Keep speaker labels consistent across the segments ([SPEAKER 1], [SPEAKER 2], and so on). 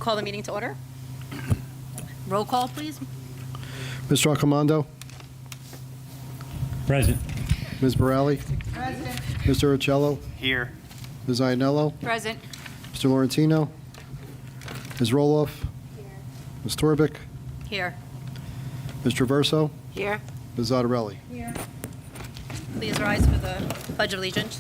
[SPEAKER 1] Call the meeting to order. Roll call, please.
[SPEAKER 2] Mr. Accomando?
[SPEAKER 3] Present.
[SPEAKER 2] Ms. Morale?
[SPEAKER 1] Present.
[SPEAKER 2] Mr. Urcello?
[SPEAKER 3] Here.
[SPEAKER 2] Ms. Ianello?
[SPEAKER 1] Present.
[SPEAKER 2] Mr. Laurentino? Ms. Roloff? Ms. Torbic?
[SPEAKER 1] Here.
[SPEAKER 2] Mr. Verso?
[SPEAKER 1] Here.
[SPEAKER 2] Ms. Zottarelli?
[SPEAKER 1] Here. Please rise for the Pledge of Allegiance.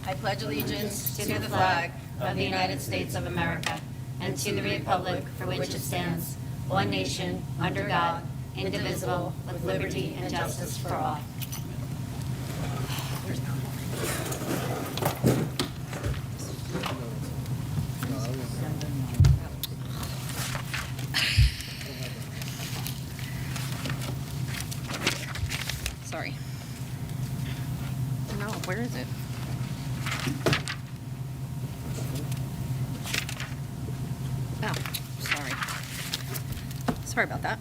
[SPEAKER 1] I pledge allegiance to the flag of the United States of America and to the republic for which it stands, one nation, under God, indivisible, with liberty and justice for all. Sorry. No, where is it? Oh, sorry. Sorry about that.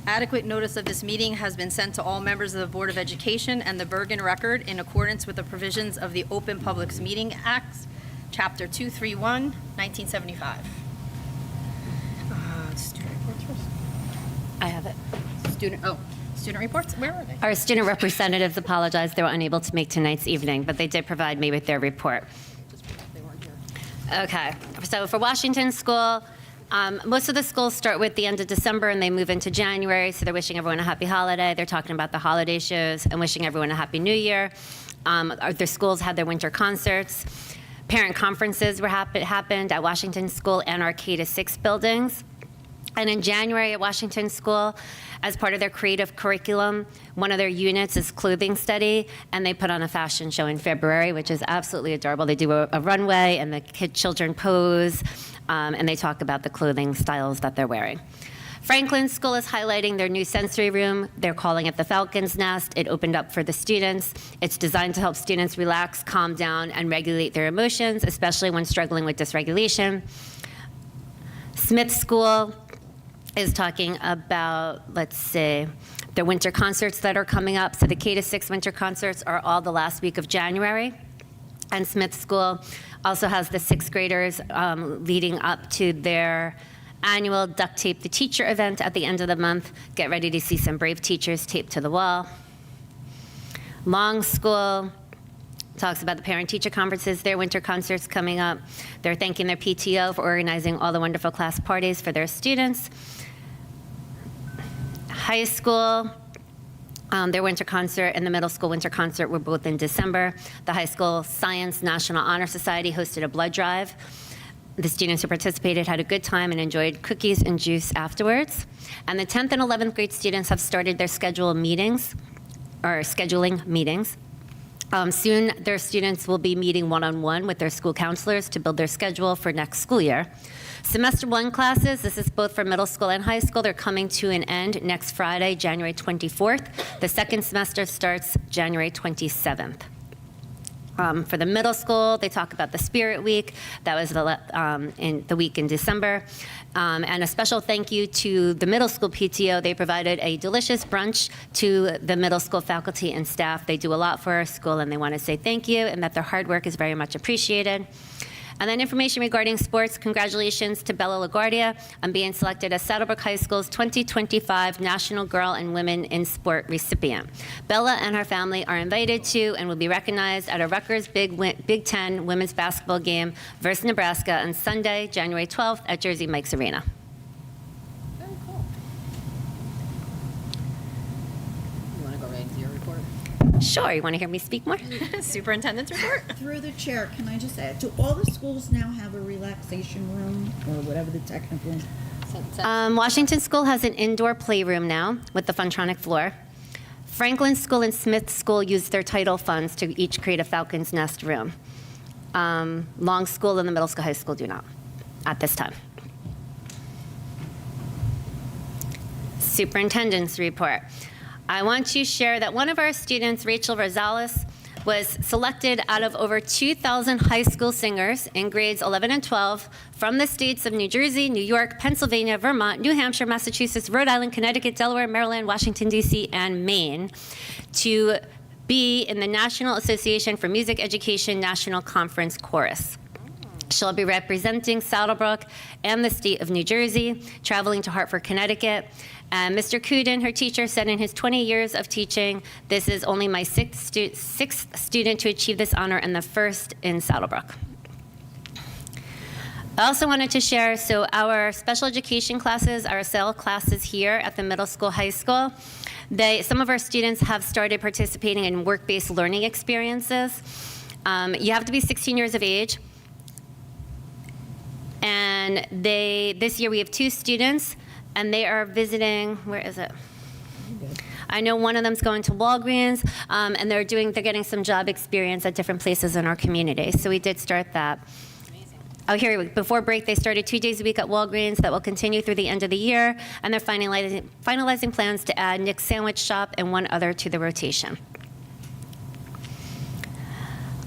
[SPEAKER 1] Adequate notice of this meeting has been sent to all members of the Board of Education and the Bergen Record in accordance with the provisions of the Open Public Meeting Act, Chapter 231, 1975. Student reports first? I have it. Student reports, where are they?
[SPEAKER 4] Our student representatives apologized they were unable to make tonight's evening, but they did provide me with their report.
[SPEAKER 1] They weren't here.
[SPEAKER 4] Okay, so for Washington School, most of the schools start with the end of December and they move into January, so they're wishing everyone a happy holiday. They're talking about the holiday shows and wishing everyone a happy new year. Their schools had their winter concerts. Parent conferences happened at Washington School and our K-6 buildings. And in January at Washington School, as part of their creative curriculum, one of their units is clothing study, and they put on a fashion show in February, which is absolutely adorable. They do a runway, and the children pose, and they talk about the clothing styles that they're wearing. Franklin School is highlighting their new sensory room. They're calling it the Falcon's Nest. It opened up for the students. It's designed to help students relax, calm down, and regulate their emotions, especially when struggling with dysregulation. Smith School is talking about, let's see, the winter concerts that are coming up. So the K-6 winter concerts are all the last week of January. And Smith School also has the sixth graders leading up to their annual Duct Tape the Teacher event at the end of the month. Get ready to see some brave teachers taped to the wall. Long School talks about the parent-teacher conferences, their winter concerts coming up. They're thanking their PTO for organizing all the wonderful class parties for their students. High school, their winter concert and the middle school winter concert were both in December. The high school Science National Honor Society hosted a blood drive. The students who participated had a good time and enjoyed cookies and juice afterwards. And the 10th and 11th grade students have started their scheduling meetings. Soon, their students will be meeting one-on-one with their school counselors to build their schedule for next school year. Semester 1 classes, this is both for middle school and high school, they're coming to an end next Friday, January 24th. The second semester starts January 27th. For the middle school, they talk about the Spirit Week. That was in the week in December. And a special thank you to the middle school PTO. They provided a delicious brunch to the middle school faculty and staff. They do a lot for our school, and they want to say thank you and that their hard work is very much appreciated. And then information regarding sports. Congratulations to Bella LaGuardia on being selected as Saddlebrook High School's 2025 National Girl and Women in Sport recipient. Bella and her family are invited to and will be recognized at a Rutgers Big Ten women's basketball game versus Nebraska on Sunday, January 12th at Jersey Mike's Arena.
[SPEAKER 1] Very cool. You want to go right into your report?
[SPEAKER 4] Sure, you want to hear me speak more?
[SPEAKER 1] Superintendent's report?
[SPEAKER 5] Through the chair, can I just add, do all the schools now have a relaxation room or whatever the technical?
[SPEAKER 4] Washington School has an indoor playroom now with the Funtronic floor. Franklin School and Smith School use their title funds to each create a Falcon's Nest room. Long School and the middle school, high school do not at this time. Superintendent's report. I want to share that one of our students, Rachel Rosales, was selected out of over 2,000 high school singers in grades 11 and 12 from the states of New Jersey, New York, Pennsylvania, Vermont, New Hampshire, Massachusetts, Rhode Island, Connecticut, Delaware, Maryland, Washington, D.C., and Maine to B, in the National Association for Music Education National Conference Chorus. She'll be representing Saddlebrook and the state of New Jersey, traveling to Hartford, Connecticut. And Mr. Kudin, her teacher, said in his 20 years of teaching, this is only my sixth student to achieve this honor and the first in Saddlebrook. I also wanted to share, so our special education classes, our SEL classes here at the middle school, high school, some of our students have started participating in work-based learning experiences. You have to be 16 years of age. And this year we have 2 students, and they are visiting, where is it? I know one of them's going to Walgreens, and they're getting some job experience at different places in our community. So we did start that.
[SPEAKER 1] Amazing.
[SPEAKER 4] Oh, here we go. Before break, they started 2 days a week at Walgreens. That will continue through the end of the year, and they're finalizing plans to add Nick's Sandwich Shop and one other to the rotation.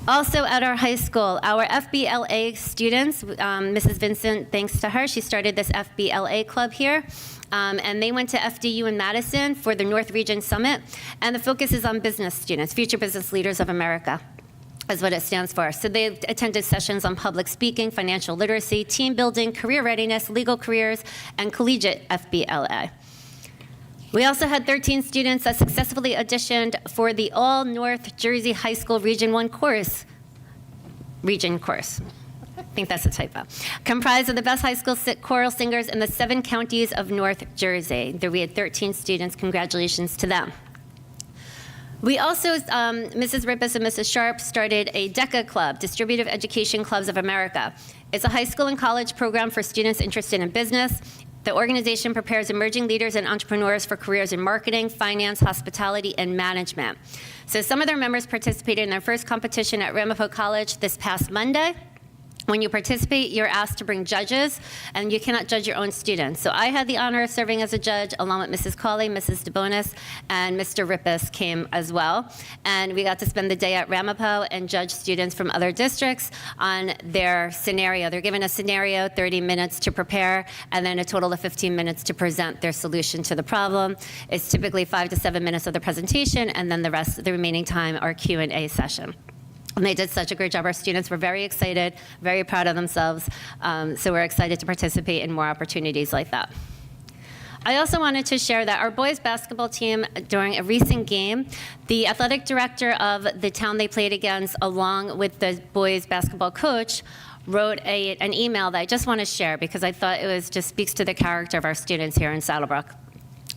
[SPEAKER 4] Also at our high school, our FBLA students, Mrs. Vincent, thanks to her, she started this FBLA club here. And they went to FDU in Madison for the North Region Summit. And the focus is on business students, future business leaders of America is what it stands for. So they attended sessions on public speaking, financial literacy, team building, career readiness, legal careers, and collegiate FBLA. We also had 13 students that successfully auditioned for the All North Jersey High School Region 1 course. Region course. I think that's a typo. Comprised of the best high school choral singers in the 7 counties of North Jersey. There we had 13 students. Congratulations to them. We also, Mrs. Rippus and Mrs. Sharp started a DECA Club, Distributive Education Clubs of America. It's a high school and college program for students interested in business. The organization prepares emerging leaders and entrepreneurs for careers in marketing, finance, hospitality, and management. So some of their members participated in their first competition at Ramapo College this past Monday. When you participate, you're asked to bring judges, and you cannot judge your own students. So I had the honor of serving as a judge, along with Mrs. Cawley, Mrs. DeBonis, and Mr. Rippus came as well. And we got to spend the day at Ramapo and judge students from other districts on their scenario. They're given a scenario, 30 minutes to prepare, and then a total of 15 minutes to present their solution to the problem. It's typically 5 to 7 minutes of the presentation, and then the remaining time, our Q&A session. And they did such a great job. Our students were very excited, very proud of themselves. So we're excited to participate in more opportunities like that. I also wanted to share that our boys basketball team, during a recent game, the athletic director of the town they played against, along with the boys basketball coach, wrote an email that I just want to share because I thought it just speaks to the character of our students here in Saddlebrook.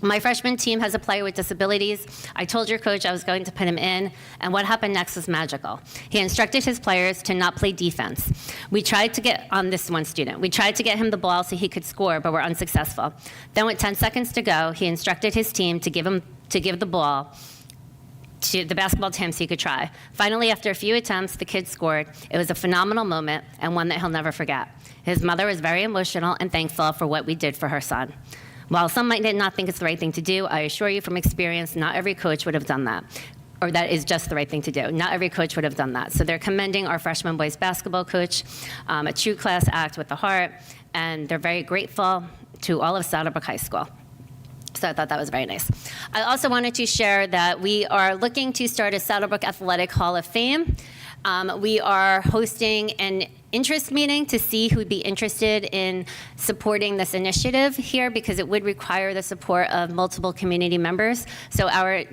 [SPEAKER 4] My freshman team has a player with disabilities. I told your coach I was going to put him in, and what happened next was magical. He instructed his players to not play defense. We tried to get on this one student. We tried to get him the ball so he could score, but were unsuccessful. Then with 10 seconds to go, he instructed his team to give the ball to the basketball to him so he could try. Finally, after a few attempts, the kid scored. It was a phenomenal moment and one that he'll never forget. His mother was very emotional and thankful for what we did for her son. While some might not think it's the right thing to do, I assure you from experience, not every coach would have done that. Or that is just the right thing to do. Not every coach would have done that. So they're commending our freshman boys basketball coach, a true class act with the heart, and they're very grateful to all of Saddlebrook High School. So I thought that was very nice. I also wanted to share that we are looking to start a Saddlebrook Athletic Hall of Fame. We are hosting an interest meeting to see who would be interested in supporting this initiative here because it would require the support of multiple community members. So our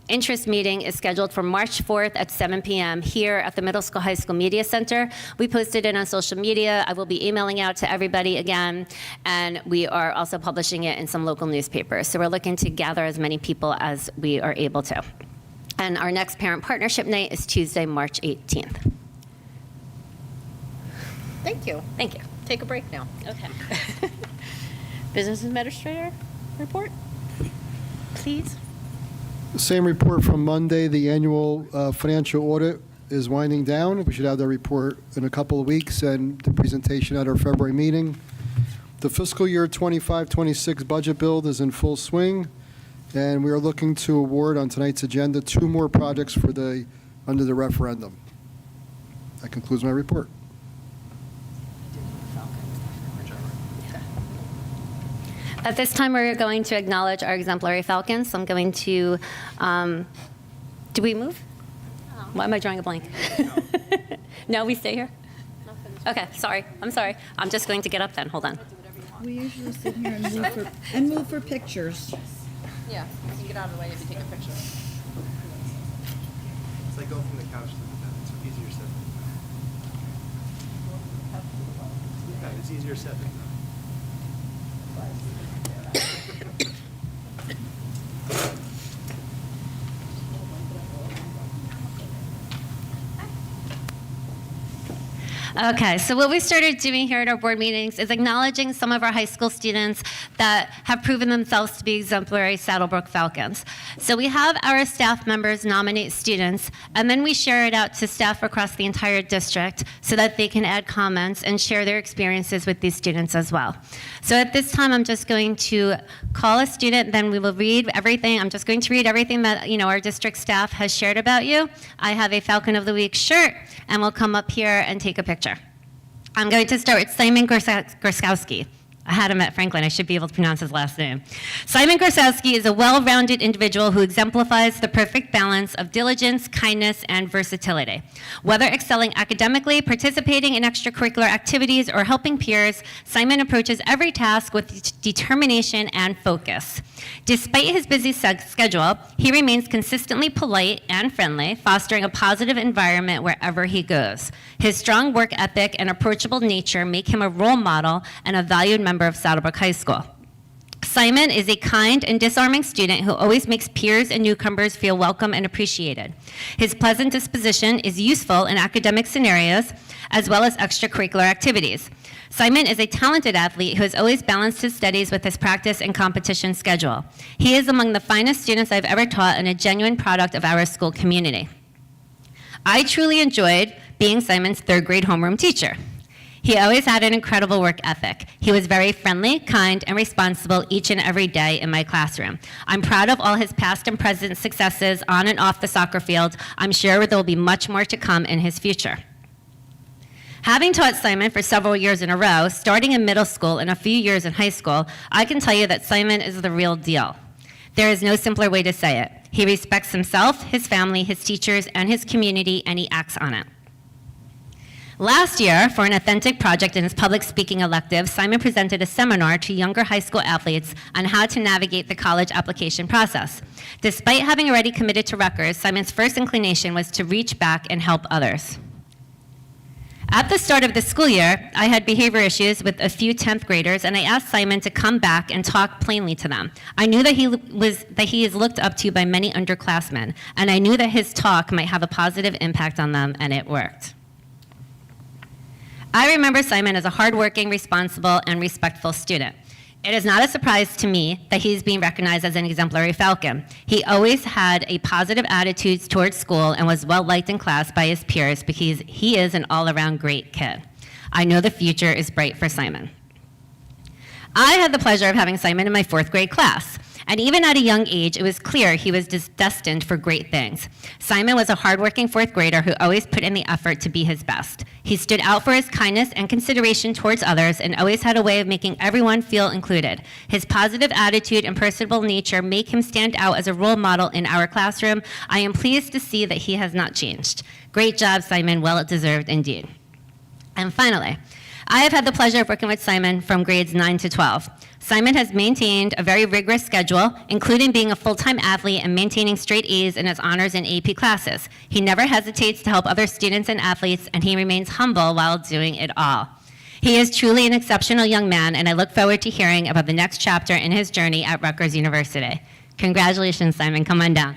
[SPEAKER 4] interest meeting is scheduled for March 4th at 7 p.m. here at the Middle School High School Media Center. We posted it on social media. I will be emailing out to everybody again, and we are also publishing it in some local newspapers. So we're looking to gather as many people as we are able to. And our next parent partnership night is Tuesday, March 18th.
[SPEAKER 1] Thank you.
[SPEAKER 4] Thank you.
[SPEAKER 1] Take a break now.
[SPEAKER 4] Okay.
[SPEAKER 1] Business Administrator report, please.
[SPEAKER 2] Same report from Monday. The annual financial audit is winding down. We should have that report in a couple of weeks and the presentation at our February meeting. The fiscal year 25-26 budget build is in full swing, and we are looking to award on tonight's agenda 2 more projects for under the referendum. That concludes my report.
[SPEAKER 4] At this time, we're going to acknowledge our exemplary Falcons. I'm going to Do we move? Why am I drawing a blank? No, we stay here? Okay, sorry. I'm sorry. I'm just going to get up then. Hold on.
[SPEAKER 5] We usually sit here and move for pictures.
[SPEAKER 3] Yeah, you can get out of the way if you take a picture.
[SPEAKER 6] It's like going from the couch to the bed. It's easier said than done. It's easier said than done.
[SPEAKER 4] Okay, so what we started doing here at our board meetings is acknowledging some of our high school students that have proven themselves to be exemplary Saddlebrook Falcons. So we have our staff members nominate students, and then we share it out to staff across the entire district so that they can add comments and share their experiences with these students as well. So at this time, I'm just going to call a student, then we will read everything. I'm just going to read everything that our district staff has shared about you. I have a Falcon of the Week shirt, and we'll come up here and take a picture. I'm going to start with Simon Gorskowski. I had him at Franklin. I should be able to pronounce his last name. Simon Gorskowski is a well-rounded individual who exemplifies the perfect balance of diligence, kindness, and versatility. Whether excelling academically, participating in extracurricular activities, or helping peers, Simon approaches every task with determination and focus. Despite his busy schedule, he remains consistently polite and friendly, fostering a positive environment wherever he goes. His strong work ethic and approachable nature make him a role model and a valued member of Saddlebrook High School. Simon is a kind and disarming student who always makes peers and newcomers feel welcome and appreciated. His pleasant disposition is useful in academic scenarios as well as extracurricular activities. Simon is a talented athlete who has always balanced his studies with his practice and competition schedule. He is among the finest students I've ever taught and a genuine product of our school community. I truly enjoyed being Simon's third grade homeroom teacher. He always had an incredible work ethic. He was very friendly, kind, and responsible each and every day in my classroom. I'm proud of all his past and present successes on and off the soccer field. I'm sure there will be much more to come in his future. Having taught Simon for several years in a row, starting in middle school and a few years in high school, I can tell you that Simon is the real deal. There is no simpler way to say it. He respects himself, his family, his teachers, and his community, and he acts on it. Last year, for an authentic project in his public speaking elective, Simon presented a seminar to younger high school athletes on how to navigate the college application process. Despite having already committed to Rutgers, Simon's first inclination was to reach back and help others. At the start of the school year, I had behavior issues with a few 10th graders, and I asked Simon to come back and talk plainly to them. I knew that he is looked up to by many underclassmen, and I knew that his talk might have a positive impact on them, and it worked. I remember Simon as a hardworking, responsible, and respectful student. It is not a surprise to me that he's being recognized as an exemplary Falcon. He always had a positive attitude towards school and was well-liked in class by his peers because he is an all-around great kid. I know the future is bright for Simon. I had the pleasure of having Simon in my 4th grade class. And even at a young age, it was clear he was destined for great things. Simon was a hardworking 4th grader who always put in the effort to be his best. He stood out for his kindness and consideration towards others and always had a way of making everyone feel included. His positive attitude and personable nature make him stand out as a role model in our classroom. I am pleased to see that he has not changed. Great job, Simon. Well deserved indeed. And finally, I have had the pleasure of working with Simon from grades 9 to 12. Simon has maintained a very rigorous schedule, including being a full-time athlete and maintaining straight A's in his honors and AP classes. He never hesitates to help other students and athletes, and he remains humble while doing it all. He is truly an exceptional young man, and I look forward to hearing about the next chapter in his journey at Rutgers University. Congratulations, Simon. Come on down.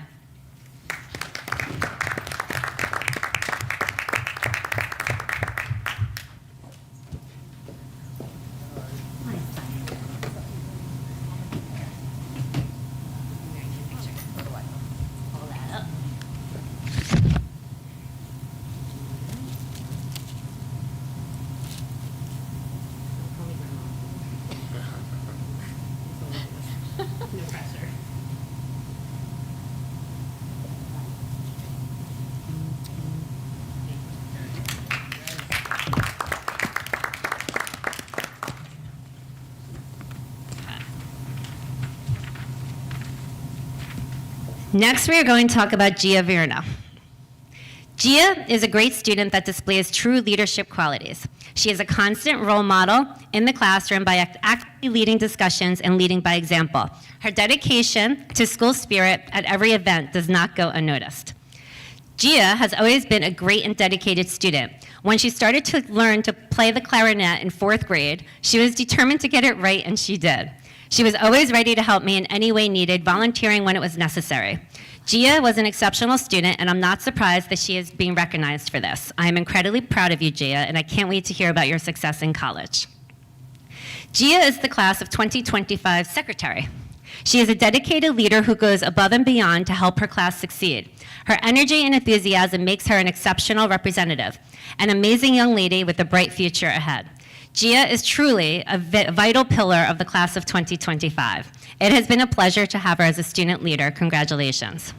[SPEAKER 4] Next, we are going to talk about Gia Virna. Gia is a great student that displays true leadership qualities. She is a constant role model in the classroom by actively leading discussions and leading by example. Her dedication to school spirit at every event does not go unnoticed. Gia has always been a great and dedicated student. When she started to learn to play the clarinet in 4th grade, she was determined to get it right, and she did. She was always ready to help me in any way needed, volunteering when it was necessary. Gia was an exceptional student, and I'm not surprised that she is being recognized for this. I am incredibly proud of you, Gia, and I can't wait to hear about your success in college. Gia is the class of 2025 secretary. She is a dedicated leader who goes above and beyond to help her class succeed. Her energy and enthusiasm makes her an exceptional representative, an amazing young lady with a bright future ahead. Gia is truly a vital pillar of the class of 2025. It has been a pleasure to have her as a student leader. Congratulations.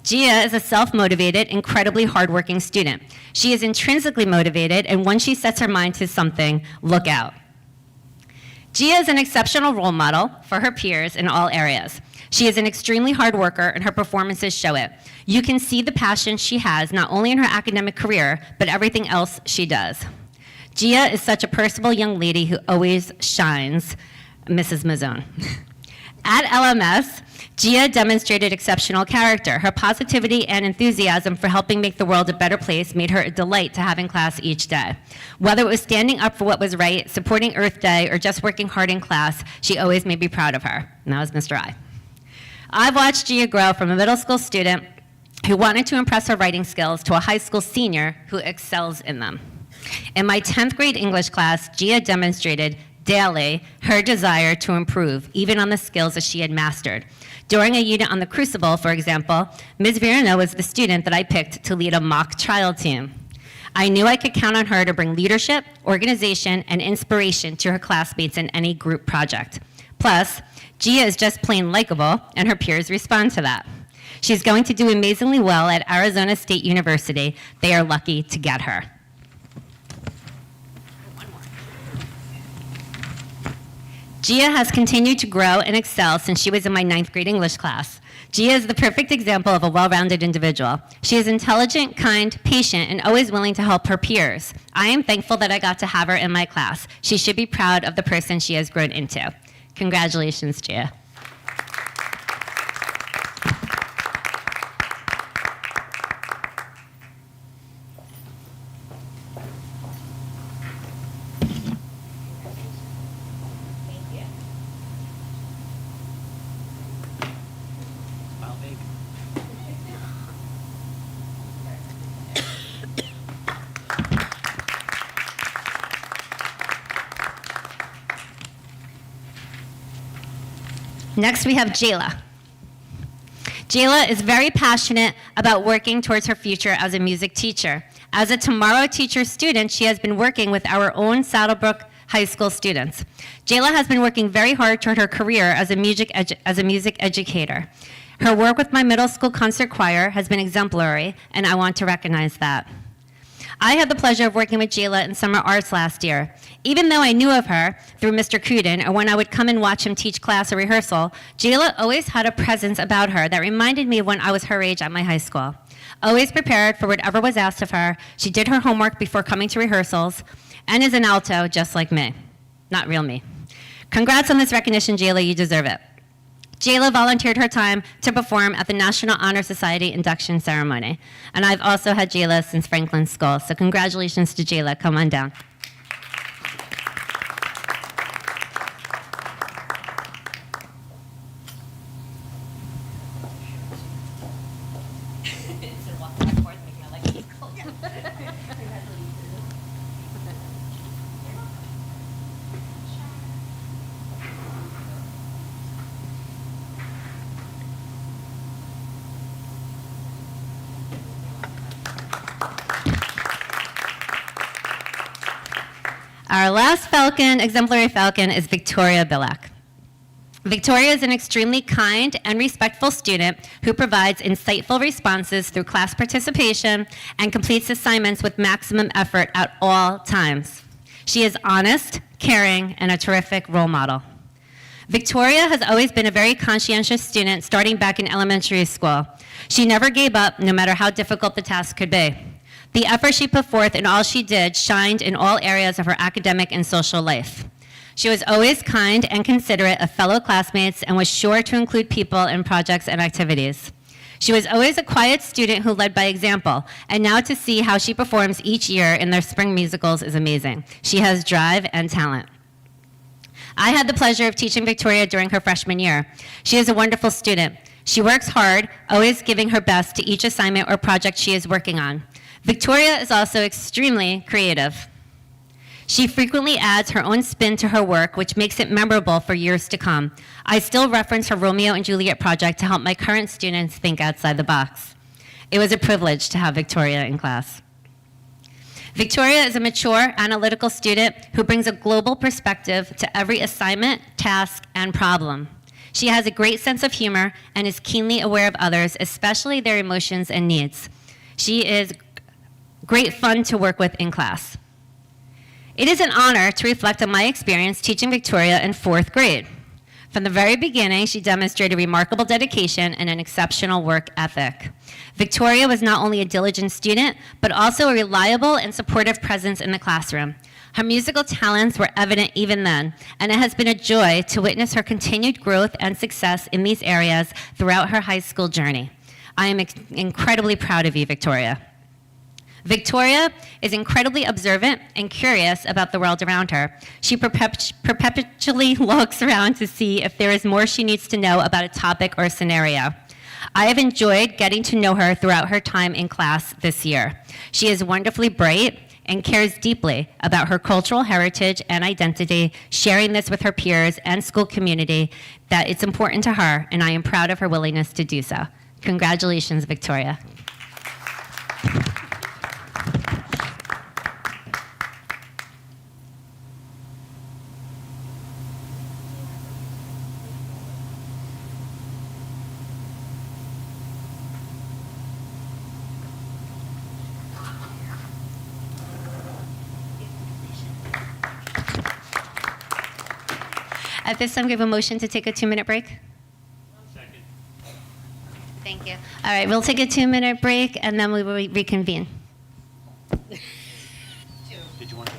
[SPEAKER 4] Gia is a self-motivated, incredibly hardworking student. She is intrinsically motivated, and once she sets her mind to something, look out. Gia is an exceptional role model for her peers in all areas. She is an extremely hard worker, and her performances show it. You can see the passion she has, not only in her academic career, but everything else she does. Gia is such a personable young lady who always shines, Mrs. Mazzone. At LMS, Gia demonstrated exceptional character. Her positivity and enthusiasm for helping make the world a better place made her a delight to have in class each day. Whether it was standing up for what was right, supporting Earth Day, or just working hard in class, she always made me proud of her. And that was Mr. I. I've watched Gia grow from a middle school student who wanted to impress her writing skills to a high school senior who excels in them. In my 10th grade English class, Gia demonstrated daily her desire to improve, even on the skills that she had mastered. During a unit on the Crucible, for example, Ms. Virna was the student that I picked to lead a mock trial team. I knew I could count on her to bring leadership, organization, and inspiration to her classmates in any group project. Plus, Gia is just plain likable, and her peers respond to that. She's going to do amazingly well at Arizona State University. They are lucky to get her. Gia has continued to grow and excel since she was in my 9th grade English class. Gia is the perfect example of a well-rounded individual. She is intelligent, kind, patient, and always willing to help her peers. I am thankful that I got to have her in my class. She should be proud of the person she has grown into. Congratulations, Gia.
[SPEAKER 6] Smile big.
[SPEAKER 4] Next, we have Jayla. Jayla is very passionate about working towards her future as a music teacher. As a Tomorrow Teacher student, she has been working with our own Saddlebrook High School students. Jayla has been working very hard toward her career as a music educator. Her work with my middle school concert choir has been exemplary, and I want to recognize that. I had the pleasure of working with Jayla in summer arts last year. Even though I knew of her through Mr. Cruden or when I would come and watch him teach class or rehearsal, Jayla always had a presence about her that reminded me of when I was her age at my high school. Always prepared for whatever was asked of her, she did her homework before coming to rehearsals, and is an alto just like me. Not real me. Congrats on this recognition, Jayla, you deserve it. Jayla volunteered her time to perform at the National Honor Society induction ceremony. And I've also had Jayla since Franklin's School, so congratulations to Jayla. Come on down. Our last Falcon, exemplary Falcon, is Victoria Bilek. Victoria is an extremely kind and respectful student who provides insightful responses through class participation and completes assignments with maximum effort at all times. She is honest, caring, and a terrific role model. Victoria has always been a very conscientious student starting back in elementary school. She never gave up, no matter how difficult the task could be. The effort she put forth in all she did shined in all areas of her academic and social life. She was always kind and considerate of fellow classmates and was sure to include people in projects and activities. She was always a quiet student who led by example, and now to see how she performs each year in their spring musicals is amazing. She has drive and talent. I had the pleasure of teaching Victoria during her freshman year. She is a wonderful student. She works hard, always giving her best to each assignment or project she is working on. Victoria is also extremely creative. She frequently adds her own spin to her work, which makes it memorable for years to come. I still reference her Romeo and Juliet project to help my current students think outside the box. It was a privilege to have Victoria in class. Victoria is a mature, analytical student who brings a global perspective to every assignment, task, and problem. She has a great sense of humor and is keenly aware of others, especially their emotions and needs. She is great fun to work with in class. It is an honor to reflect on my experience teaching Victoria in 4th grade. From the very beginning, she demonstrated remarkable dedication and an exceptional work ethic. Victoria was not only a diligent student, but also a reliable and supportive presence in the classroom. Her musical talents were evident even then, and it has been a joy to witness her continued growth and success in these areas throughout her high school journey. I am incredibly proud of you, Victoria. Victoria is incredibly observant and curious about the world around her. She perpetually looks around to see if there is more she needs to know about a topic or scenario. I have enjoyed getting to know her throughout her time in class this year. She is wonderfully bright and cares deeply about her cultural heritage and identity, sharing this with her peers and school community that it's important to her, and I am proud of her willingness to do so. Congratulations, Victoria. At this time, we have a motion to take a 2-minute break.
[SPEAKER 6] Second.
[SPEAKER 4] Thank you. All right, we'll take a 2-minute break, and then we will reconvene.
[SPEAKER 6] Did you want to?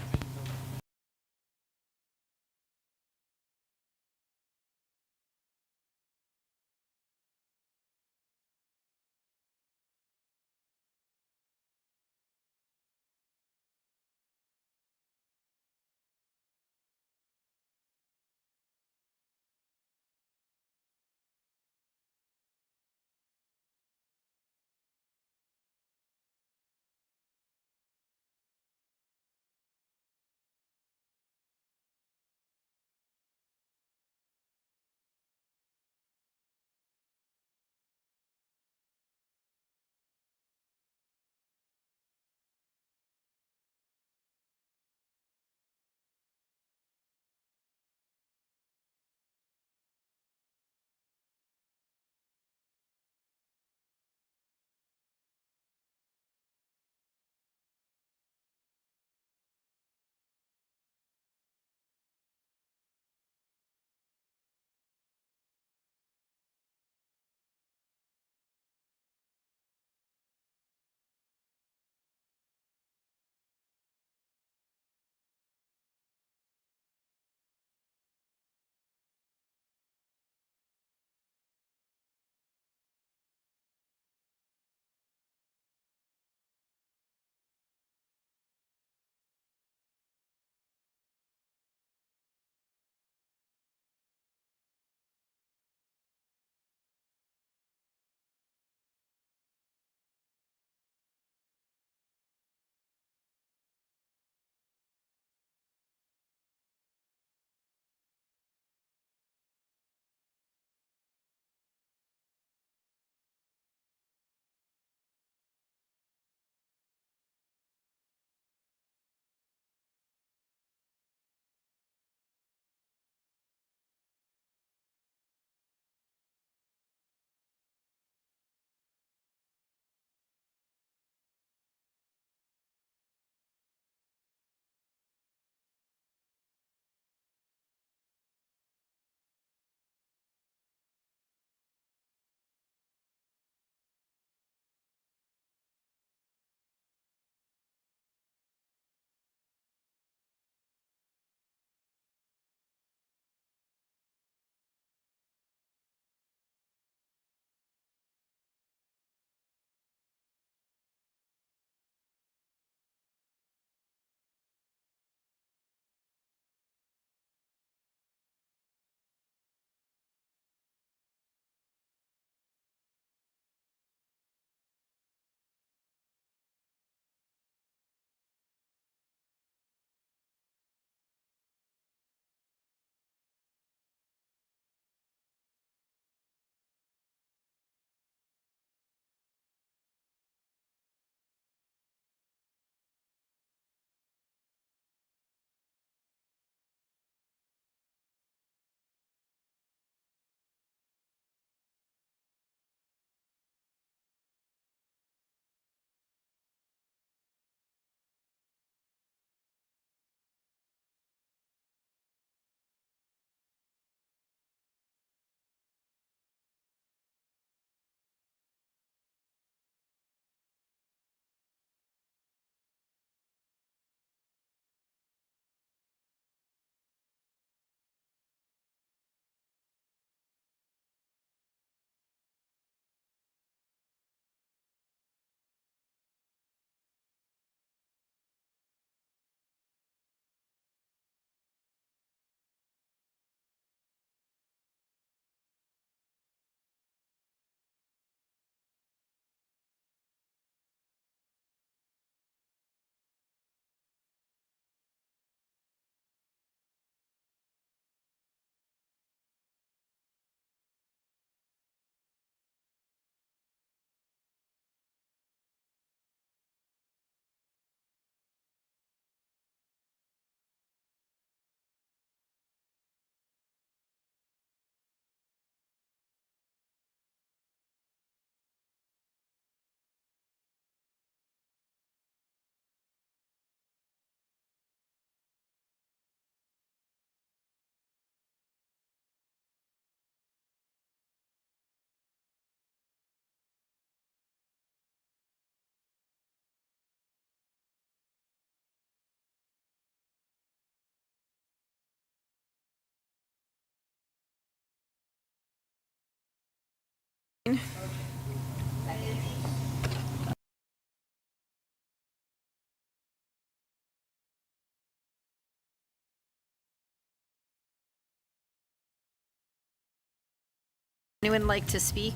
[SPEAKER 3] Anyone like to speak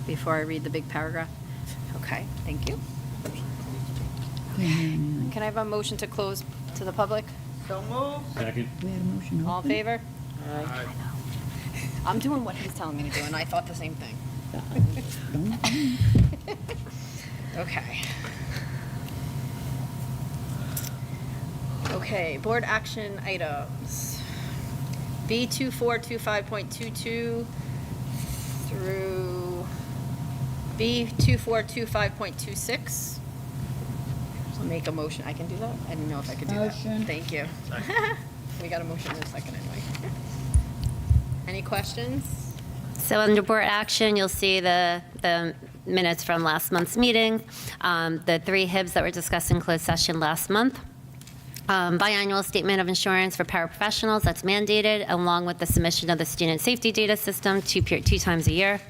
[SPEAKER 3] before I read the big paragraph? Okay, thank you. Can I have a motion to close to the public?
[SPEAKER 6] Second.
[SPEAKER 5] We had a motion
[SPEAKER 3] All in
[SPEAKER 5] open.
[SPEAKER 3] favor? I'm doing what he's telling me to do, and I thought the same thing. Okay. Okay, board action items. B2425.22 through B2425.26. I'll make a motion. I can do that? I didn't know if I could do
[SPEAKER 5] Motion.
[SPEAKER 3] that. Thank you. We got a motion in a second anyway. Any questions?
[SPEAKER 4] So under board action, you'll see the minutes from last month's meeting, the 3 HIBs that were discussed in closed session last month. Biannual statement of insurance for paraprofessionals, that's mandated, along with the submission of the student safety data system 2 times a year.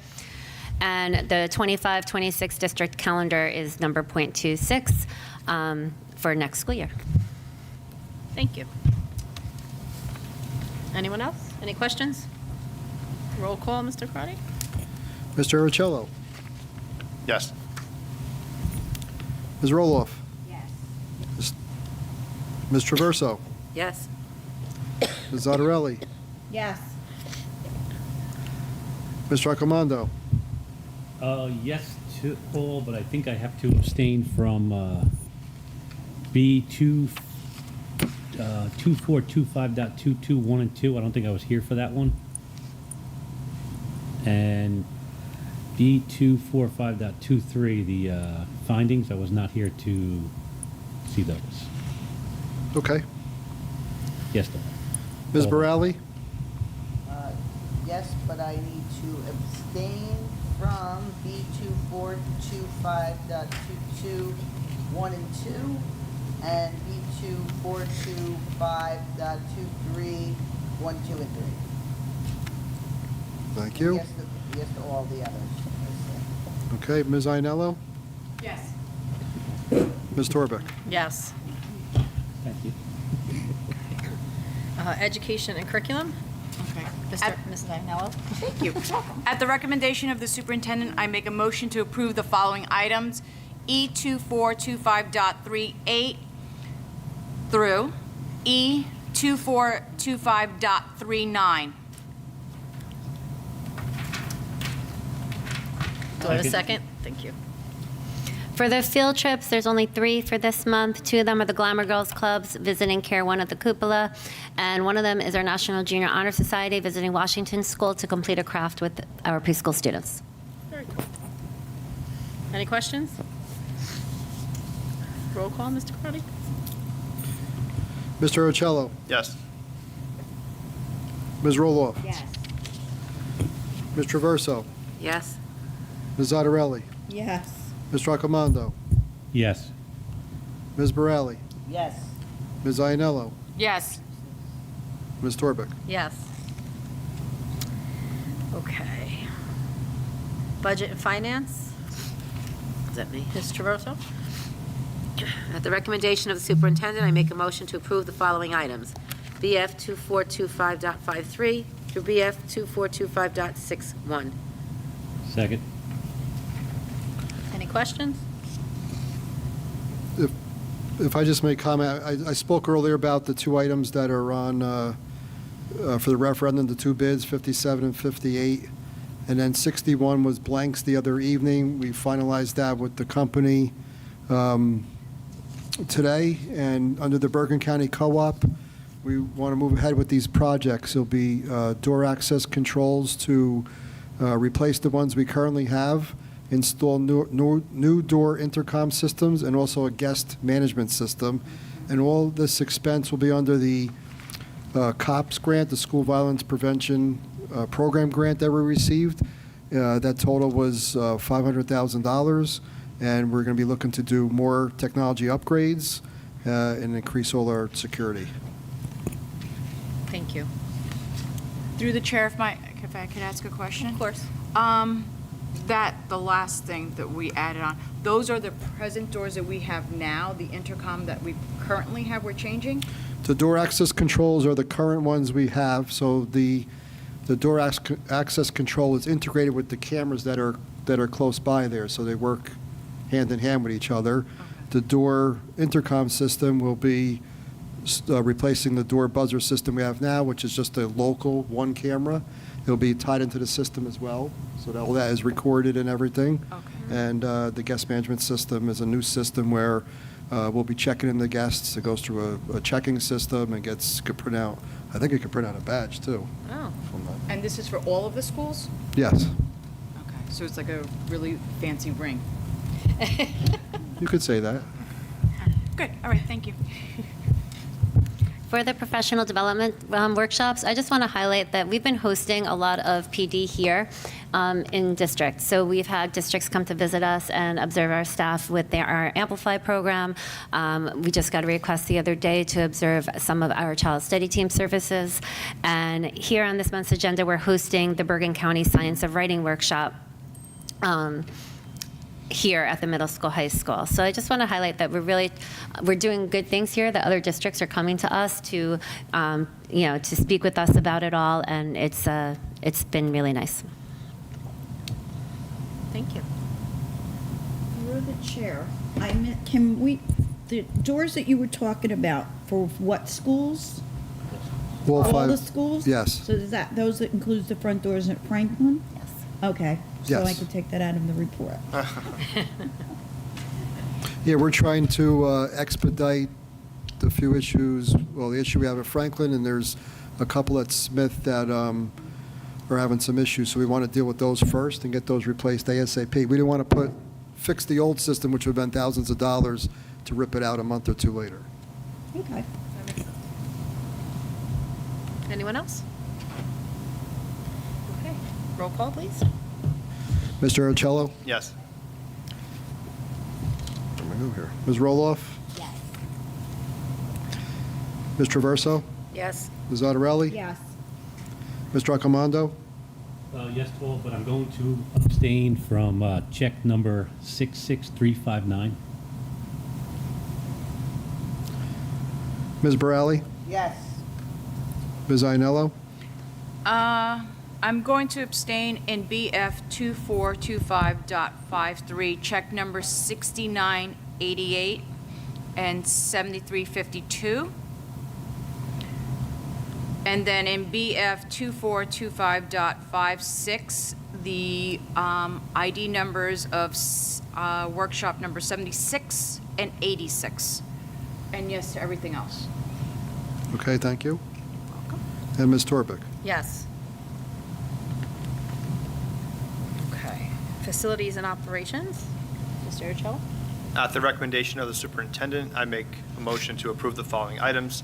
[SPEAKER 4] And the 25-26 district calendar is number .26 for next school year.
[SPEAKER 3] Thank you. Anyone else? Any questions? Roll call, Mr. Crotty?
[SPEAKER 2] Mr. Aricello?
[SPEAKER 6] Yes.
[SPEAKER 2] Ms. Roloff?
[SPEAKER 5] Yes.
[SPEAKER 2] Ms. Traverso?
[SPEAKER 3] Yes.
[SPEAKER 2] Ms. Zattarelli?
[SPEAKER 5] Yes.
[SPEAKER 2] Mr. Accomando?
[SPEAKER 7] Yes to all, but I think I have to abstain from B2, 2425.22, 1 and 2. I don't think I was here for that one. And B245.23, the findings, I was not here to see those.
[SPEAKER 2] Okay.
[SPEAKER 7] Yes, to
[SPEAKER 2] Ms.
[SPEAKER 7] all.
[SPEAKER 2] Borelli?
[SPEAKER 8] Yes, but I need to abstain from B2425.22, 1 and 2, and B2425.23, 1, 2, and 3.
[SPEAKER 2] Thank you.
[SPEAKER 8] Yes to all the others.
[SPEAKER 2] Okay, Ms. Ainello?
[SPEAKER 3] Yes.
[SPEAKER 2] Ms. Torbeck?
[SPEAKER 3] Yes.
[SPEAKER 7] Thank you.
[SPEAKER 3] Education and curriculum? Okay. Mrs. Agnello?
[SPEAKER 9] Thank you. At the recommendation of the superintendent, I make a motion to approve the following items: E2425.38 through E2425.39.
[SPEAKER 3] Do I have a
[SPEAKER 7] Second.
[SPEAKER 3] second? Thank you.
[SPEAKER 4] For the field trips, there's only 3 for this month. 2 of them are the Glamour Girls Clubs visiting Care 1 at the Cupola, and one of them is our National Junior Honor Society visiting Washington School to complete a craft with our preschool students.
[SPEAKER 3] Very cool. Any questions? Roll call, Mr. Crotty?
[SPEAKER 2] Mr. Aricello?
[SPEAKER 6] Yes.
[SPEAKER 2] Ms. Roloff?
[SPEAKER 5] Yes.
[SPEAKER 2] Ms. Traverso?
[SPEAKER 3] Yes.
[SPEAKER 2] Ms. Zattarelli?
[SPEAKER 5] Yes.
[SPEAKER 2] Mr. Accomando?
[SPEAKER 7] Yes.
[SPEAKER 2] Ms. Borelli?
[SPEAKER 8] Yes.
[SPEAKER 2] Ms. Ainello?
[SPEAKER 9] Yes.
[SPEAKER 2] Ms. Torbeck?
[SPEAKER 3] Yes. Okay. Budget and finance?
[SPEAKER 10] Is that me?
[SPEAKER 3] Ms. Traverso?
[SPEAKER 10] At the recommendation of the superintendent, I make a motion to approve the following items: BF 2425.53 through BF 2425.61.
[SPEAKER 7] Second.
[SPEAKER 3] Any questions?
[SPEAKER 2] If I just may comment, I spoke earlier about the 2 items that are on, for the referendum, the 2 bids, 57 and 58, and then 61 was blanks the other evening. We finalized that with the company today, and under the Bergen County Co-op, we want to move ahead with these projects. There'll be door access controls to replace the ones we currently have, install new door intercom systems, and also a guest management system. And all this expense will be under the COPS grant, the School Violence Prevention Program grant that we received. That total was $500,000, and we're going to be looking to do more technology upgrades and increase all our security.
[SPEAKER 3] Thank you.
[SPEAKER 9] Through the chair, if I could ask a question?
[SPEAKER 3] Of course.
[SPEAKER 9] The last thing that we added on, those are the present doors that we have now, the intercom that we currently have, we're changing?
[SPEAKER 2] The door access controls are the current ones we have, so the The door access control is integrated with the cameras that are close by there, so they work hand in hand with each other. The door intercom system will be replacing the door buzzer system we have now, which is just a local one camera. It'll be tied into the system as well, so that all that is recorded and everything.
[SPEAKER 9] Okay.
[SPEAKER 2] And the guest management system is a new system where we'll be checking in the guests. It goes through a checking system and could print out, I think it could print out a badge too.
[SPEAKER 9] Oh.
[SPEAKER 2] From that.
[SPEAKER 9] And this is for all of the schools?
[SPEAKER 2] Yes,
[SPEAKER 9] Okay, so it's like a really fancy ring.
[SPEAKER 2] you could say that.
[SPEAKER 9] Good, all right, thank you.
[SPEAKER 4] For the professional development workshops, I just want to highlight that we've been hosting a lot of PD here in districts. So we've had districts come to visit us and observe our staff with our Amplify program. We just got a request the other day to observe some of our child study team services. And here on this month's agenda, we're hosting the Bergen County Science of Writing workshop here at the middle school, high school. So I just want to highlight that we're doing good things here. The other districts are coming to us to, to speak with us about it all, and it's been really nice.
[SPEAKER 9] Thank you.
[SPEAKER 5] You're the chair. The doors that you were talking about, for what schools?
[SPEAKER 2] All
[SPEAKER 5] All
[SPEAKER 2] five-
[SPEAKER 5] the schools?
[SPEAKER 2] Yes.
[SPEAKER 5] So is that includes the front doors at Franklin?
[SPEAKER 4] Yes.
[SPEAKER 5] Okay, so I
[SPEAKER 2] Yes.
[SPEAKER 5] could take that out of the report.
[SPEAKER 2] Yeah, we're trying to expedite the few issues, well, the issue we have at Franklin, and there's a couple at Smith that are having some issues, so we want to deal with those first and get those replaced ASAP. We didn't want to fix the old system, which would have been thousands of dollars, to rip it out a month or two later.
[SPEAKER 5] Okay.
[SPEAKER 3] Anyone else? Okay, roll call, please.
[SPEAKER 2] Mr. Arcello?
[SPEAKER 6] Yes.
[SPEAKER 2] Where am I go here? Ms. Roloff?
[SPEAKER 1] Yes.
[SPEAKER 2] Ms. Traverso?
[SPEAKER 10] Yes.
[SPEAKER 2] Ms. Otarelli?
[SPEAKER 5] Yes.
[SPEAKER 2] Mr. Accomando?
[SPEAKER 7] Yes to all, but I'm going to abstain from check number 66359.
[SPEAKER 2] Ms. Borelli?
[SPEAKER 8] Yes.
[SPEAKER 2] Ms. Ainello?
[SPEAKER 9] I'm going to abstain in BF 2425.53, check number 6988 and 7352. And then in BF 2425.56, the ID numbers of workshop number 76 and 86. And yes to everything else.
[SPEAKER 2] Okay, thank you. And Ms. Torbic?
[SPEAKER 3] Yes. Okay, facilities and operations, Mr. Urchello?
[SPEAKER 6] At the recommendation of the superintendent, I make a motion to approve the following items.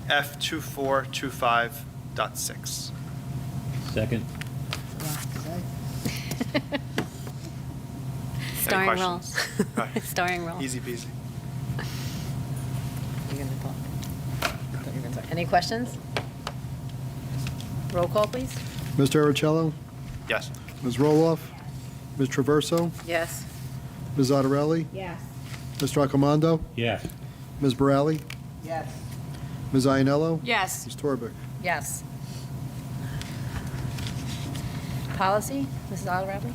[SPEAKER 6] F2425.6.
[SPEAKER 7] Second.
[SPEAKER 4] Starring role.
[SPEAKER 6] questions? Right.
[SPEAKER 4] Starring role.
[SPEAKER 6] Easy peasy.
[SPEAKER 3] You gonna talk? I thought you were gonna talk. Any questions? Roll call, please.
[SPEAKER 2] Mr. Arcello?
[SPEAKER 6] Yes.
[SPEAKER 2] Ms. Roloff? Ms. Traverso?
[SPEAKER 3] Yes.
[SPEAKER 2] Ms. Otarelli?
[SPEAKER 5] Yes.
[SPEAKER 2] Mr. Accomando?
[SPEAKER 7] Yes.
[SPEAKER 2] Ms. Borelli?
[SPEAKER 8] Yes.
[SPEAKER 2] Ms. Ainello?
[SPEAKER 9] Yes.
[SPEAKER 2] Ms. Torbic?
[SPEAKER 3] Yes. Policy, Mrs. Ottawrapper?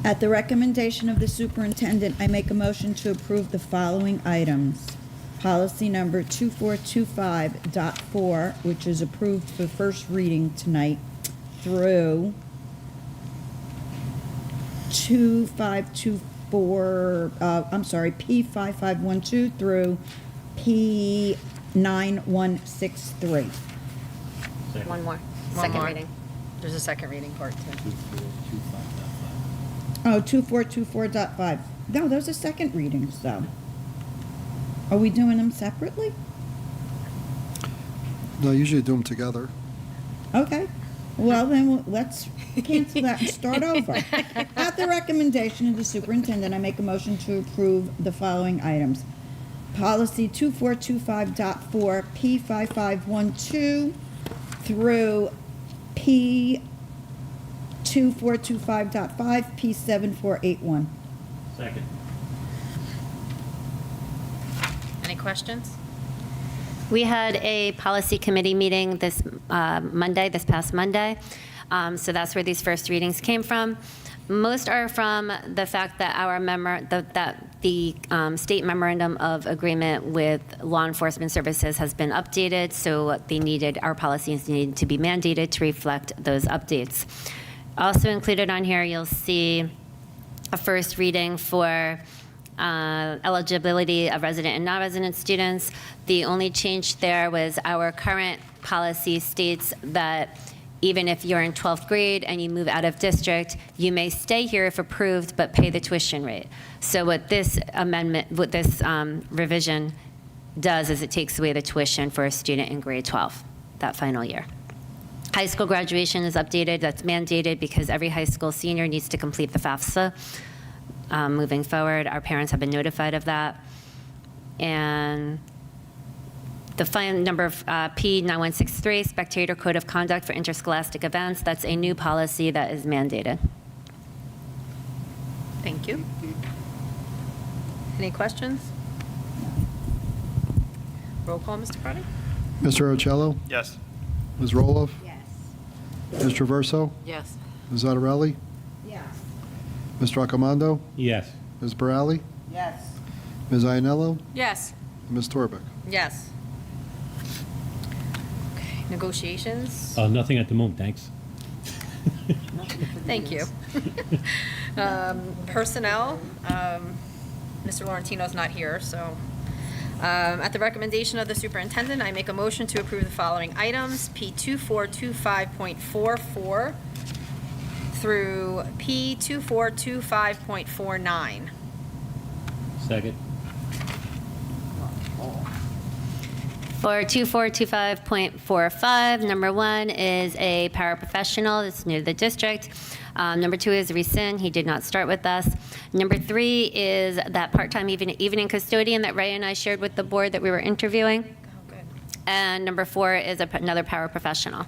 [SPEAKER 5] At the recommendation of the superintendent, I make a motion to approve the following items. Policy number 2425.4, which is approved for first reading tonight, through P5512 through P9163.
[SPEAKER 7] Second.
[SPEAKER 4] One more.
[SPEAKER 3] One
[SPEAKER 4] Second
[SPEAKER 3] more.
[SPEAKER 4] reading.
[SPEAKER 3] There's a second reading part, too.
[SPEAKER 7] 2425.5.
[SPEAKER 5] Oh, 2424.5. No, those are second readings, though. Are we doing them separately?
[SPEAKER 2] No, usually do them together.
[SPEAKER 5] Okay. Well, then, let's cancel that and start over. At the recommendation of the superintendent, I make a motion to approve the following items. Policy 2425.4, P5512 through P2425.5, P7481.
[SPEAKER 7] Second.
[SPEAKER 3] Any questions?
[SPEAKER 4] We had a policy committee meeting this past Monday. So that's where these first readings came from. Most are from the fact that the state memorandum of agreement with law enforcement services has been updated, so our policies needed to be mandated to reflect those updates. Also included on here, you'll see a first reading for eligibility of resident and non-resident students. The only change there was our current policy states that even if you're in 12th grade and you move out of district, you may stay here if approved, but pay the tuition rate. So what this revision does is it takes away the tuition for a student in grade 12, that final year. High school graduation is updated. That's mandated because every high school senior needs to complete the FAFSA. Moving forward, our parents have been notified of that. And the final number of P9163, Spectator Code of Conduct for Interscholastic Events, that's a new policy that is mandated.
[SPEAKER 3] Thank you. Any questions? Roll call, Mr. Carney?
[SPEAKER 2] Mr. Ocello?
[SPEAKER 6] Yes.
[SPEAKER 2] Ms. Roloff?
[SPEAKER 8] Yes.
[SPEAKER 2] Ms. Traverso?
[SPEAKER 10] Yes.
[SPEAKER 2] Ms. Zattarelli?
[SPEAKER 8] Yes.
[SPEAKER 2] Mr. Raccomando?
[SPEAKER 7] Yes.
[SPEAKER 2] Ms. Borelli?
[SPEAKER 8] Yes.
[SPEAKER 2] Ms. Ianello?
[SPEAKER 9] Yes.
[SPEAKER 2] Ms. Torbeck?
[SPEAKER 3] Yes. Okay, negotiations?
[SPEAKER 7] Nothing at the moment, thanks.
[SPEAKER 3] Thank you. Personnel, Mr. Laurentino's not here, so. At the recommendation of the superintendent, I make a motion to approve the following items: P2425.44 through P2425.49.
[SPEAKER 7] Second.
[SPEAKER 4] For 2425.45, number 1 is a paraprofessional that's new to the district. Number 2 is rescind. He did not start with us. Number 3 is that part-time evening custodian that Ray and I shared with the board that we were interviewing.
[SPEAKER 3] Oh, good.
[SPEAKER 4] And number 4 is another paraprofessional.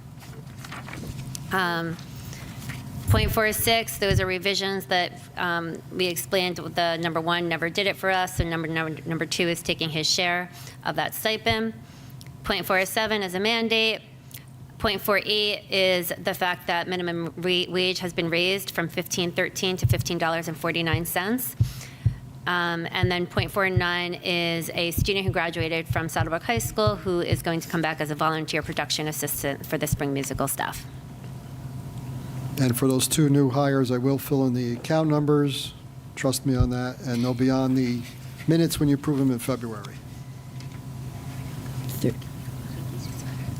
[SPEAKER 4] .46, those are revisions that we explained. The number 1 never did it for us, so number 2 is taking his share of that stipend. .47 is a mandate. .48 is the fact that minimum wage has been raised from $15.13 to $15.49. And then .49 is a student who graduated from Saddlebrook High School who is going to come back as a volunteer production assistant for the spring musical staff.
[SPEAKER 2] And for those 2 new hires, I will fill in the account numbers. Trust me on that. And they'll be on the minutes when you approve them in February.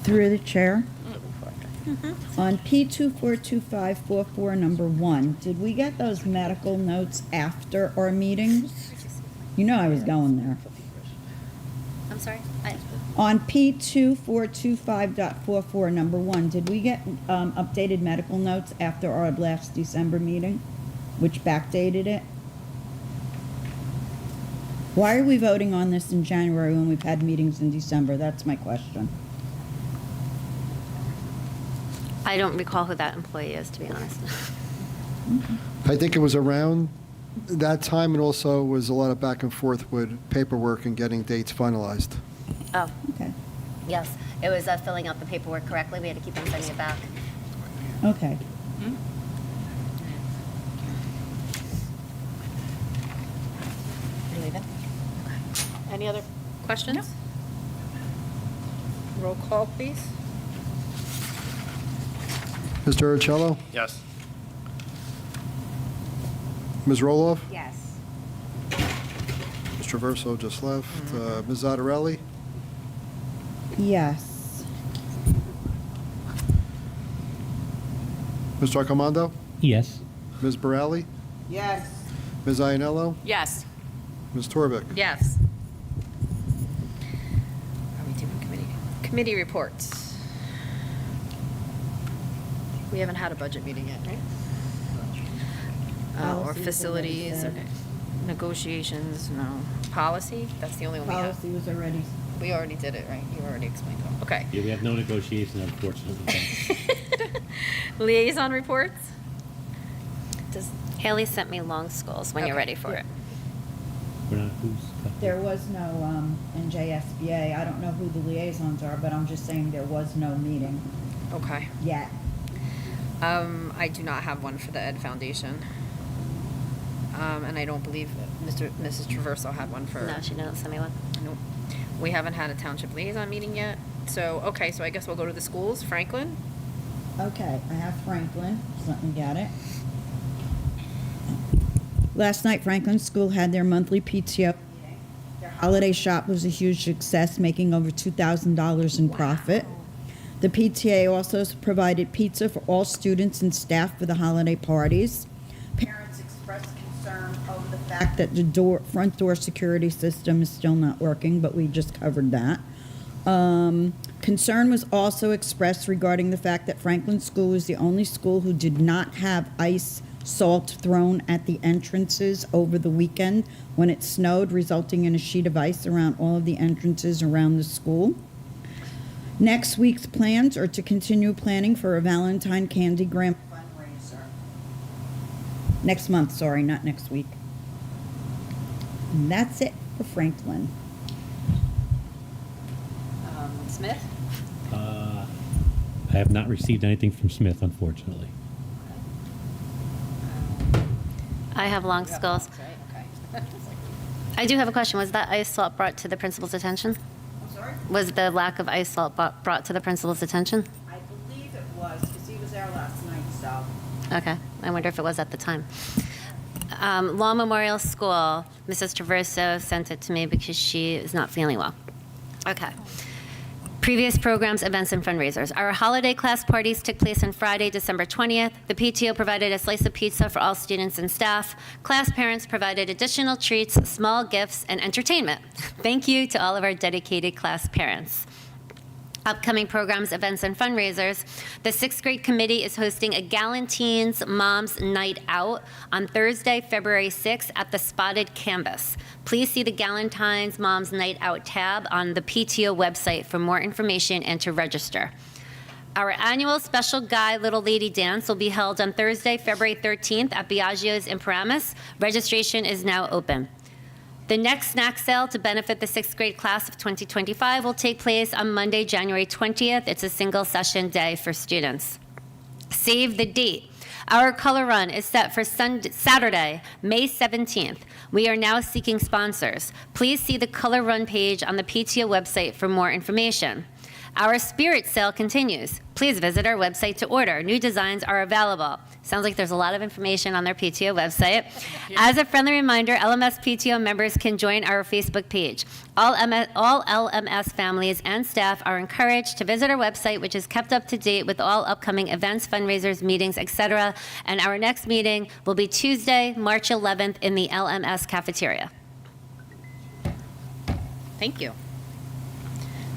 [SPEAKER 5] Through the chair. On P242544, number 1, did we get those medical notes after our meetings? You know I was going there.
[SPEAKER 4] I'm sorry?
[SPEAKER 5] On P2425.44, number 1, did we get updated medical notes after our last December meeting, which backdated it? Why are we voting on this in January when we've had meetings in December? That's my question.
[SPEAKER 4] I don't recall who that employee is, to be honest.
[SPEAKER 2] I think it was around that time, and also was a lot of back and forth with paperwork and getting dates finalized.
[SPEAKER 4] Oh,
[SPEAKER 5] Okay.
[SPEAKER 4] yes. It was filling out the paperwork correctly. We had to keep on sending it back.
[SPEAKER 5] Okay.
[SPEAKER 3] You leaving? Any other questions? Roll call, please.
[SPEAKER 2] Mr. Urcello?
[SPEAKER 6] Yes.
[SPEAKER 2] Ms. Roloff?
[SPEAKER 8] Yes.
[SPEAKER 2] Ms. Traverso just left. Ms. Zattarelli?
[SPEAKER 5] Yes.
[SPEAKER 2] Mr. Raccomando?
[SPEAKER 7] Yes.
[SPEAKER 2] Ms. Borelli?
[SPEAKER 8] Yes.
[SPEAKER 2] Ms. Ianello?
[SPEAKER 9] Yes.
[SPEAKER 2] Ms. Torbeck?
[SPEAKER 3] Yes. Are we doing committee reports? We haven't had a budget meeting yet, right? Or
[SPEAKER 5] Policies
[SPEAKER 3] facilities,
[SPEAKER 5] already
[SPEAKER 3] okay.
[SPEAKER 5] said.
[SPEAKER 3] Negotiations, no. Policy, that's the only one we have.
[SPEAKER 5] Policy was already.
[SPEAKER 3] We already did it, right? You already explained it. Okay.
[SPEAKER 7] Yeah, we have no negotiation, unfortunately.
[SPEAKER 3] Liaison reports?
[SPEAKER 4] Haley sent me long skulls when you're
[SPEAKER 3] Okay.
[SPEAKER 4] ready for it.
[SPEAKER 7] We're not, who's cut?
[SPEAKER 5] There was no NJSBA. I don't know who the liaisons are, but I'm just saying there was no meeting
[SPEAKER 3] Okay.
[SPEAKER 5] yet.
[SPEAKER 3] I do not have one for the Ed Foundation. And I don't believe Mrs. Traverso had one for.
[SPEAKER 4] No, she didn't send me one.
[SPEAKER 3] Nope. We haven't had a township liaison meeting yet. So, okay, so I guess we'll go to the schools. Franklin?
[SPEAKER 5] Okay, I have Franklin. Just let me get it. Last night, Franklin School had their monthly PTO meeting. Their holiday shop was a huge success, making over $2,000 in profit. The PTA also provided pizza for all students and staff for the holiday parties. Parents expressed concern over the fact that the front door security system is still not working, but we just covered that. Concern was also expressed regarding the fact that Franklin School was the only school who did not have ice salt thrown at the entrances over the weekend when it snowed, resulting in a sheet of ice around all of the entrances around the school. Next week's plans are to continue planning for a Valentine Candy Graham fundraiser. Next month, sorry, not next week. And that's it for Franklin.
[SPEAKER 3] Smith?
[SPEAKER 7] I have not received anything from Smith, unfortunately.
[SPEAKER 4] I have long schools. I do have a question. Was that ice salt brought to the principal's attention?
[SPEAKER 5] I'm sorry?
[SPEAKER 4] Was the lack of ice salt brought to the principal's attention?
[SPEAKER 5] I believe it was, because he was there last night, so.
[SPEAKER 4] Okay. I wonder if it was at the time. Law Memorial School, Mrs. Traverso sent it to me because she is not feeling well. Okay. Previous programs, events, and fundraisers. Our holiday class parties took place on Friday, December 20th. The PTO provided a slice of pizza for all students and staff. Class parents provided additional treats, small gifts, and entertainment. Thank you to all of our dedicated class parents. Upcoming programs, events, and fundraisers. The 6th grade committee is hosting a Galantines Moms Night Out on Thursday, February 6th at the Spotted Canvas. Please see the Galantines Moms Night Out tab on the PTO website for more information and to register. Our annual Special Guy Little Lady Dance will be held on Thursday, February 13th at Biagio's in Paramus. Registration is now open. The next snack sale to benefit the 6th grade class of 2025 will take place on Monday, January 20th. It's a single session day for students. Save the date. Our color run is set for Saturday, May 17th. We are now seeking sponsors. Please see the color run page on the PTO website for more information. Our spirit sale continues. Please visit our website to order. New designs are available. Sounds like there's a lot of information on their PTO website. As a friendly reminder, LMS PTO members can join our Facebook page. All LMS families and staff are encouraged to visit our website, which is kept up to date with all upcoming events, fundraisers, meetings, etc. And our next meeting will be Tuesday, March 11th in the LMS cafeteria.
[SPEAKER 3] Thank you.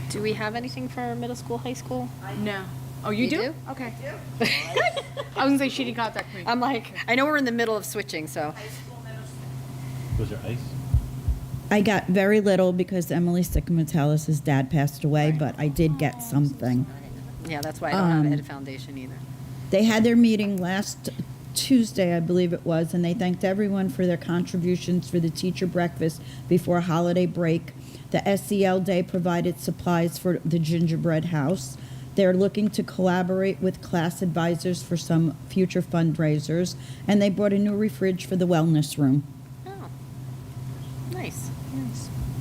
[SPEAKER 3] Do we have anything for middle school, high school?
[SPEAKER 9] No. Oh, you do? Okay. I was gonna say she didn't contact me.
[SPEAKER 3] I'm like, I know we're in the middle of switching, so.
[SPEAKER 7] Was there ice?
[SPEAKER 5] I got very little because Emily Sycamatelis' dad passed away, but I did get something.
[SPEAKER 3] Yeah, that's why I don't have Ed Foundation either.
[SPEAKER 5] They had their meeting last Tuesday, I believe it was, and they thanked everyone for their contributions for the teacher breakfast before holiday break. The SEL Day provided supplies for the gingerbread house. They're looking to collaborate with class advisors for some future fundraisers, and they brought a new fridge for the wellness room.
[SPEAKER 3] Oh, nice.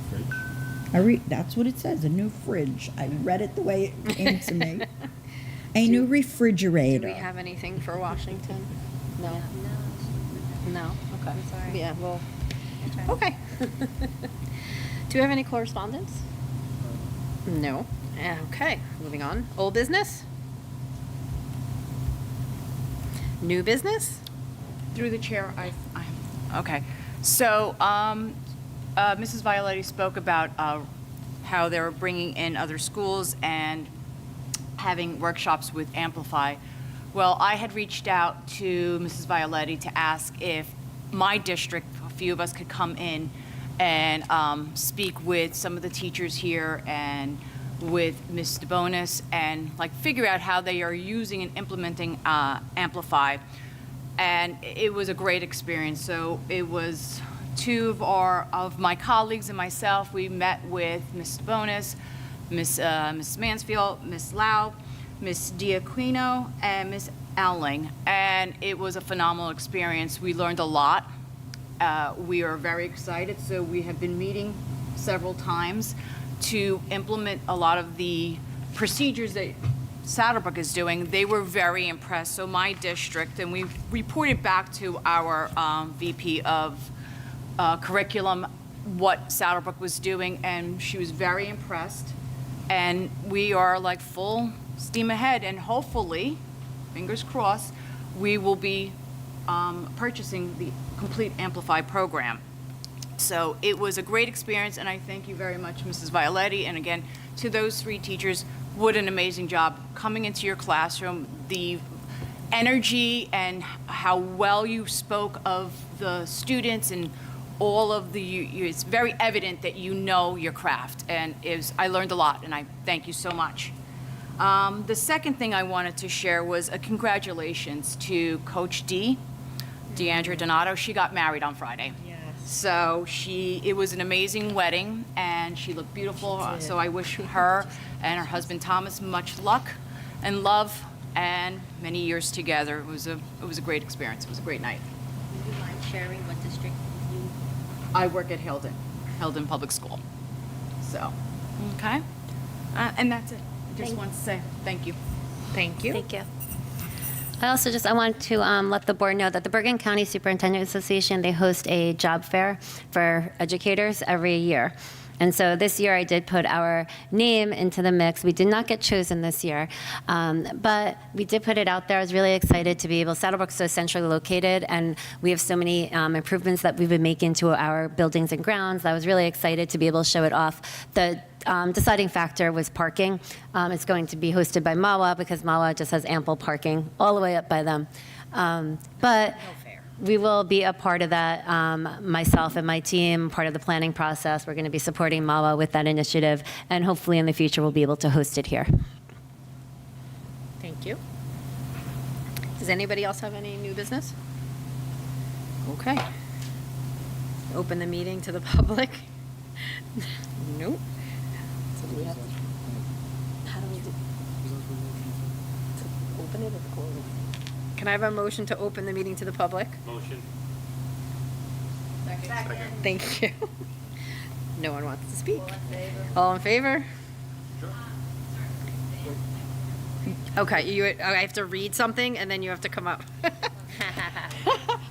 [SPEAKER 7] Fridge?
[SPEAKER 5] That's what it says, a new fridge. I read it the way it came to me. A new refrigerator.
[SPEAKER 3] Do we have anything for Washington? No? No? Okay.
[SPEAKER 1] I'm sorry.
[SPEAKER 3] Yeah, well, okay. Do we have any correspondence? No. Okay, moving on. Old business? New business?
[SPEAKER 9] Through the chair, okay. So, Mrs. Violetti spoke about how they were bringing in other schools and having workshops with Amplify. Well, I had reached out to Mrs. Violetti to ask if my district, a few of us could come in and speak with some of the teachers here and with Ms. DeBonis and like figure out how they are using and implementing Amplify. And it was a great experience. So it was two of my colleagues and myself, we met with Ms. Bonis, Ms. Mansfield, Ms. Lau, Ms. Diaquino, and Ms. Alling, and it was a phenomenal experience. We learned a lot. We are very excited, so we have been meeting several times to implement a lot of the procedures that Saddlebrook is doing. They were very impressed. So my district, and we reported back to our VP of curriculum what Saddlebrook was doing, and she was very impressed. And we are like full steam ahead, and hopefully, fingers crossed, we will be purchasing the complete Amplify program. So it was a great experience, and I thank you very much, Mrs. Violetti, and again, to those three teachers. What an amazing job coming into your classroom, the energy and how well you spoke of the students and all of it's very evident that you know your craft, and I learned a lot, and I thank you so much. The second thing I wanted to share was a congratulations to Coach Deandra Donato. She got married on Friday. So it was an amazing wedding, and she looked beautiful. So I wish her and her husband Thomas much luck and love and many years together. It was a great experience. It was a great night.
[SPEAKER 4] Would you mind sharing what district you?
[SPEAKER 9] I work at Hilden Public School. So, okay, and that's it. I just want to say thank you.
[SPEAKER 3] Thank you.
[SPEAKER 4] Thank you. I want to let the board know that the Bergen County Superintendent Association, they host a job fair for educators every year. And so this year I did put our name into the mix. We did not get chosen this year, but we did put it out there. I was really excited to be able, Saddlebrook's so centrally located, and we have so many improvements that we've been making to our buildings and grounds. I was really excited to be able to show it off. The deciding factor was parking. It's going to be hosted by MAWA because MAWA just has ample parking all the way up by them. But we will be a part of that, myself and my team, part of the planning process. We're going to be supporting MAWA with that initiative, and hopefully in the future we'll be able to host it here.
[SPEAKER 3] Thank you. Does anybody else have any new business? Okay. Open the meeting to the public. Nope. So do we have, how do we do? To open it or to close it? Can I have a motion to open the meeting to the public?
[SPEAKER 7] Motion.
[SPEAKER 6] Second.
[SPEAKER 3] Thank you. No one wants to speak. All in favor? Okay, I have to read something and then you have to come up.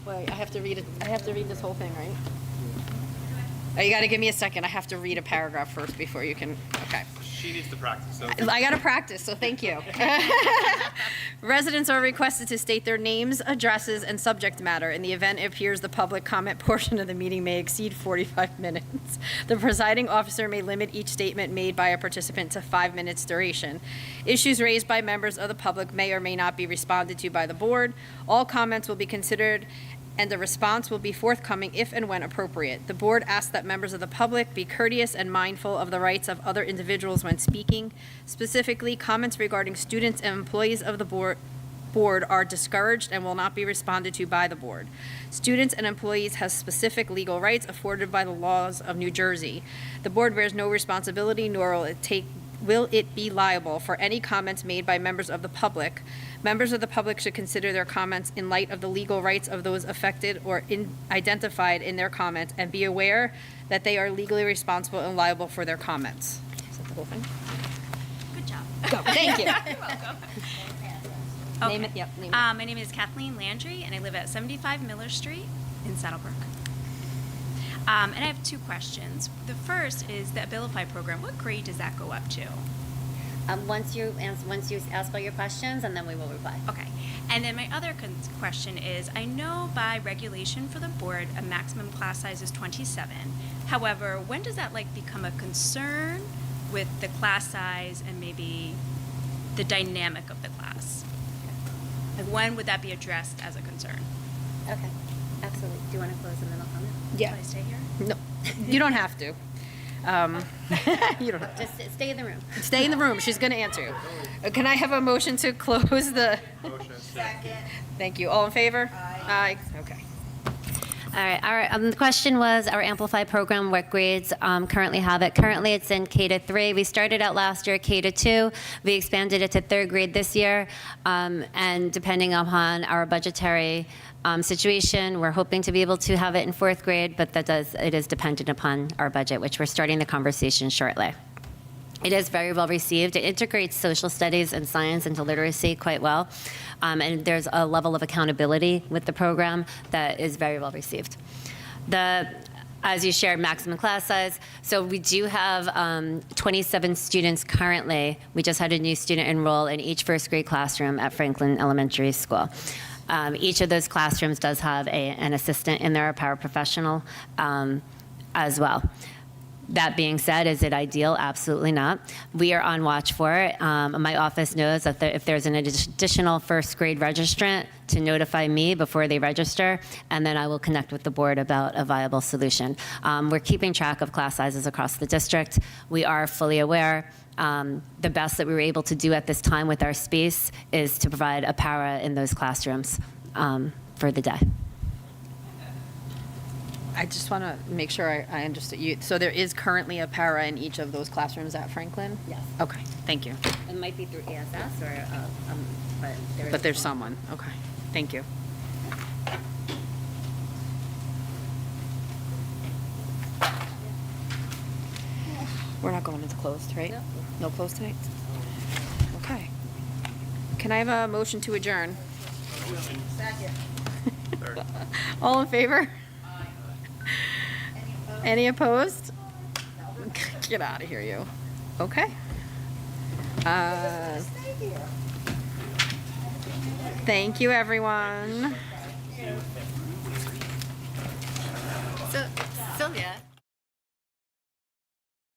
[SPEAKER 3] Wait, I have to read it. I have to read this whole thing, right? Oh, you got to give me a second. I have to read a paragraph first before you can. Okay.
[SPEAKER 6] She needs to practice, so.
[SPEAKER 3] I got to practice, so thank you. Residents are requested to state their names, addresses, and subject matter. In the event it appears the public comment portion of the meeting may exceed 45 minutes. The presiding officer may limit each statement made by a participant to 5 minutes duration. Issues raised by members of the public may or may not be responded to by the board. All comments will be considered and a response will be forthcoming if and when appropriate. The board asks that members of the public be courteous and mindful of the rights of other individuals when speaking. Specifically, comments regarding students and employees of the board are discouraged and will not be responded to by the board. Students and employees have specific legal rights afforded by the laws of New Jersey. The board bears no responsibility, nor will it be liable for any comments made by members of the public. Members of the public should consider their comments in light of the legal rights of those affected or identified in their comments and be aware that they are legally responsible and liable for their comments. Is that the whole thing?
[SPEAKER 11] Good job.
[SPEAKER 3] Go. Thank you.
[SPEAKER 11] You're welcome.
[SPEAKER 3] Name it. Yep. Name it.
[SPEAKER 11] My name is Kathleen Landry, and I live at 75 Miller Street in Saddlebrook. And I have two questions. The first is the Abilify program. What grade does that go up to?
[SPEAKER 4] Once you ask all your questions, and then we will reply.
[SPEAKER 11] Okay. And then my other question is, I know by regulation for the board, a maximum class size is 27. However, when does that become a concern with the class size and maybe the dynamic of the class? Like, when would that be addressed as a concern?
[SPEAKER 4] Okay, absolutely. Do you want to close and then I'll comment?
[SPEAKER 3] Yeah.
[SPEAKER 11] Should I stay here?
[SPEAKER 3] No, you don't have to. You don't have to.
[SPEAKER 4] Just stay in the room.
[SPEAKER 3] Stay in the room. She's going to answer you. Can I have a motion to close the?
[SPEAKER 6] Motion.
[SPEAKER 3] Thank you. All in favor? Aye. Okay.
[SPEAKER 4] All right, the question was our Amplify program, what grades currently have it? Currently, it's in K to 3. We started out last year K to 2. We expanded it to 3rd grade this year, and depending upon our budgetary situation, we're hoping to be able to have it in 4th grade, but it is dependent upon our budget, which we're starting the conversation shortly. It is very well received. It integrates social studies and science into literacy quite well. And there's a level of accountability with the program that is very well received. As you shared, maximum class size. So we do have 27 students currently. We just had a new student enroll in each 1st grade classroom at Franklin Elementary School. Each of those classrooms does have an assistant in there, a paraprofessional as well. That being said, is it ideal? Absolutely not. We are on watch for it. My office knows that if there's an additional 1st grade registrant, to notify me before they register, and then I will connect with the board about a viable solution. We're keeping track of class sizes across the district. We are fully aware. The best that we were able to do at this time with our space is to provide a para in those classrooms for the day.
[SPEAKER 3] I just want to make sure I understood you. So there is currently a para in each of those classrooms at Franklin?
[SPEAKER 4] Yes.
[SPEAKER 3] Okay, thank you.
[SPEAKER 4] It might be through ASS or,
[SPEAKER 3] But there's someone, okay, thank you. We're not going into closed, right?
[SPEAKER 4] No.
[SPEAKER 3] No closed tonight? Okay. Can I have a motion to adjourn?
[SPEAKER 6] Third.
[SPEAKER 3] All in favor? Any opposed? Get out of here, you. Okay. Thank you, everyone.
[SPEAKER 4] So, Sylvia.